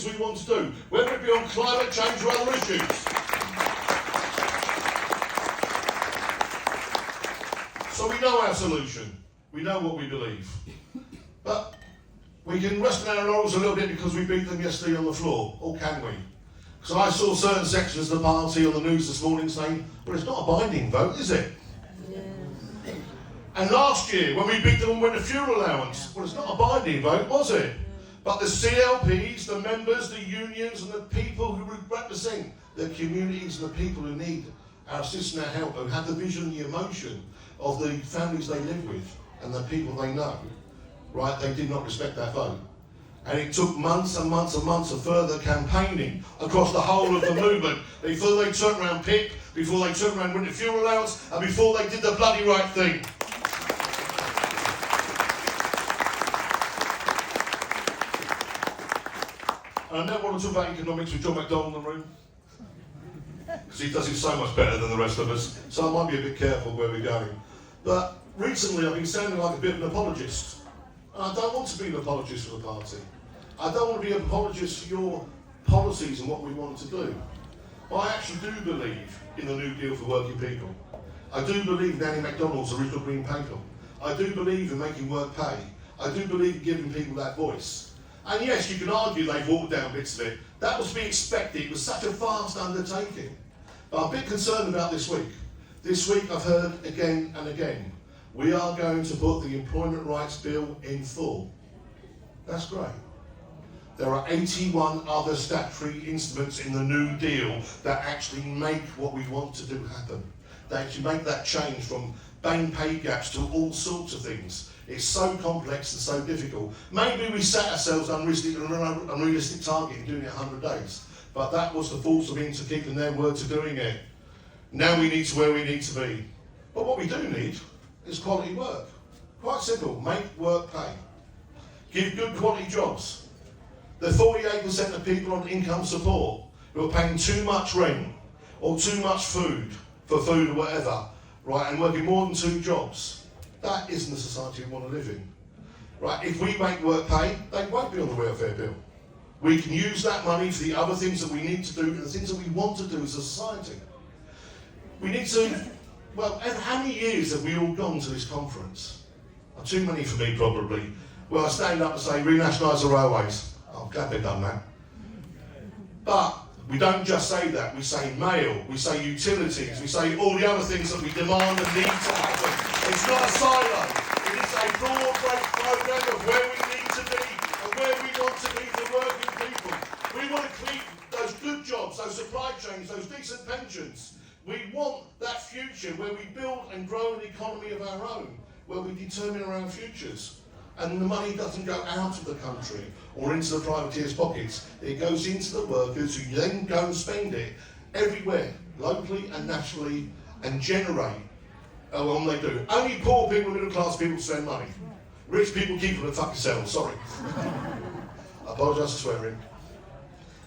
things we want to do, whether it be on climate change or other issues. So we know our solution. We know what we believe. But we can rest on our laurels a little bit because we beat them yesterday on the floor, or can we? Because I saw certain sections of the party on the news this morning saying, well, it's not a binding vote, is it? Yeah. And last year, when we beat them and went to fuel allowance, well, it's not a binding vote, was it? Yeah. But the CLPs, the members, the unions, and the people who represent the communities and the people who need our assistance, our help, who have the vision and the emotion of the families they live with and the people they know, right, they did not respect that vote. And it took months and months and months of further campaigning across the whole of the movement before they turned around PIP, before they turned around winter fuel allowance, and before they did the bloody right thing. And I never want to talk about economics with John McDonnell in the room, because he does it so much better than the rest of us, so I might be a bit careful where we're going. But recently I've been sounding like a bit of an apologist. And I don't want to be an apologist for the party. I don't want to be an apologist for your policies and what we want to do. But I actually do believe in the New Deal for working people. I do believe in Annie MacDonald's original Green Paper. I do believe in making work pay. I do believe in giving people that voice. And yes, you can argue they've walked down bits of it. That was to be expected. It was such a vast undertaking. But I'm a bit concerned about this week. This week I've heard again and again, we are going to put the Employment Rights Bill in full. That's great. There are 81 other statutory instruments in the New Deal that actually make what we want to do happen. They actually make that change from bang pay gaps to all sorts of things. It's so complex and so difficult. Maybe we set ourselves an unrealistic target in doing it 100 days, but that was the force them into keeping their word to doing it. Now we need to where we need to be. But what we do need is quality work. Quite simple, make work pay. Give good quality jobs. The 48% of people on income support who are paying too much rent or too much food for food or whatever, right, and working more than 2 jobs, that isn't the society we want to live in. Right, if we make work pay, they won't be on the welfare bill. We can use that money for the other things that we need to do and the things that we want to do as a society. We need to, well, how many years have we all gone to this conference? Too many for me, probably. Well, I stand up and say, renationalise the railways. I'm glad they've done that. But we don't just say that. We say mail, we say utilities, we say all the other things that we demand and need to happen. It's not a silo. It is a broad-based programme of where we need to be and where we want to be for working people. We want to keep those good jobs, those supply chains, those decent pensions. We want that future where we build and grow an economy of our own, where we determine our own futures. And the money doesn't go out of the country or into the privateers' pockets. It goes into the workers who then go and spend it everywhere, locally and nationally, and generate. Well, they do. Only poor people and middle class people spend money. Rich people keep it at fucking self, sorry. I apologise for swearing.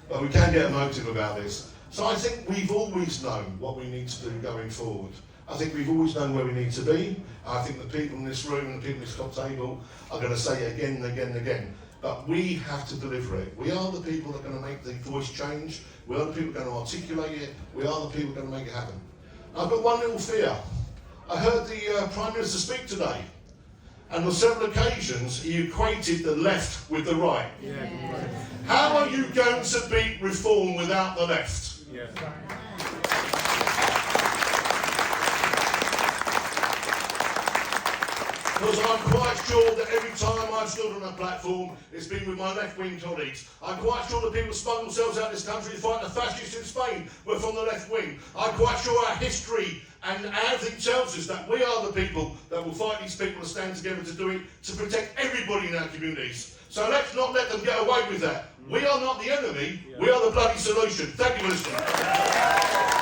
But we can get emotive about this. So I think we've always known what we need to do going forward. I think we've always known where we need to be. I think the people in this room and the people in this top table are going to say it again and again and again. But we have to deliver it. We are the people that are going to make the voice change. We are the people that are going to articulate it. We are the people that are going to make it happen. I've got one little fear. I heard the Prime Minister speak today. And on several occasions, he equated the left with the right. Yeah. How are you going to beat reform without the left? Yeah. Because I'm quite sure that every time I've stood on a platform, it's been with my left-wing colleagues. I'm quite sure the people who spun themselves out of this country to fight the fascists in Spain were from the left wing. I'm quite sure our history and everything tells us that we are the people that will fight these people and stand together to do it, to protect everybody in our communities. So let's not let them get away with that. We are not the enemy, we are the bloody solution. Thank you for listening.